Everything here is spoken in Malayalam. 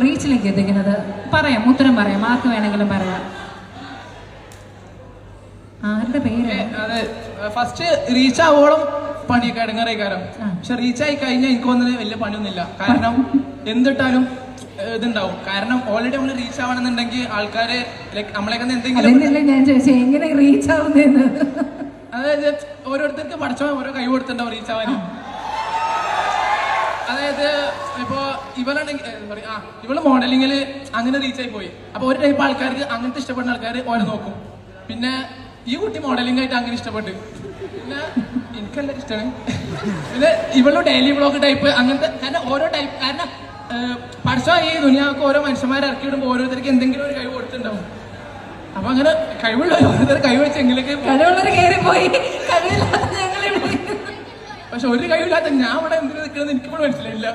റീച്ചിലേക്ക് എത്തിക്കുന്നത്? പറയാം, ഉത്തരം പറയാം, ആർക്ക് വേണമെങ്കിലും പറയാം. ആരുടെ പേര്? അതെ, ഫസ്റ്റ് റീച്ച് ആവോളം പണിയൊക്കെ ഇടങ്ങറേക്കാരം. പക്ഷെ റീച്ച് ആയി കഴിഞ്ഞാൽ എനിക്ക് തോന്നുന്നത് വലിയ പണിയൊന്നുമില്ല. കാരണം എന്തിട്ടാലും ഇതുണ്ടാവും. കാരണം ഓൾറെഡി നമ്മൾ റീച്ച് ആവണമെന്നുണ്ടെങ്കിൽ ആൾക്കാര് ലൈക്ക് നമ്മളെയൊക്കെ എന്തെങ്കിലും ഞാൻ ചോദിച്ചത് എങ്ങനെ റീച്ച് ആവുന്നതെന്ന്. അതായത് ഓരോരുത്തർക്ക് പഠിച്ചോ ഓരോ കൈ കൊടുത്തിട്ടുണ്ടാവും റീച്ച് ആവാൻ. അതായത് ഇപ്പോ ഇവള് മോഡലിങ്ങില് അങ്ങനെ റീച്ച് ആയി പോയി. അപ്പൊ ഒരു ടൈപ്പ് ആൾക്കാർക്ക് അങ്ങനത്തെ ഇഷ്ടപ്പെടുന്ന ആൾക്കാർ ഓരോ നോക്കും. പിന്നെ ഈ കുട്ടി മോഡലിംഗ് ആയിട്ട് അങ്ങനെ ഇഷ്ടപ്പെട്ടു. പിന്നെ എനിക്കെല്ലാവരും ഇഷ്ടമാണ്. പിന്നെ ഇവളും ഡെയിലി വ്ളോഗ് ടൈപ്പ് അങ്ങനത്തെ. കാരണം ഓരോ ടൈപ്പ്, കാരണം പഠിച്ചോ ഈ ദുനിയാക്ക് ഓരോ മനുഷ്യന്മാരെ ഇറക്കി വിടുമ്പോൾ ഓരോരുത്തർക്ക് എന്തെങ്കിലും ഒരു കഴിവ് കൊടുത്തിട്ടുണ്ടാവും. അപ്പൊ അങ്ങനെ കഴിവുള്ള ഓരോരുത്തർ കഴിവെച്ചെങ്കിലൊക്കെ പക്ഷെ ഒരു കഴിവില്ലാത്ത ഞാൻ ഇവിടെ എന്തിനു നിൽക്കണമെന്ന് എനിക്കിവിടെ മനസ്സിലായില്ല.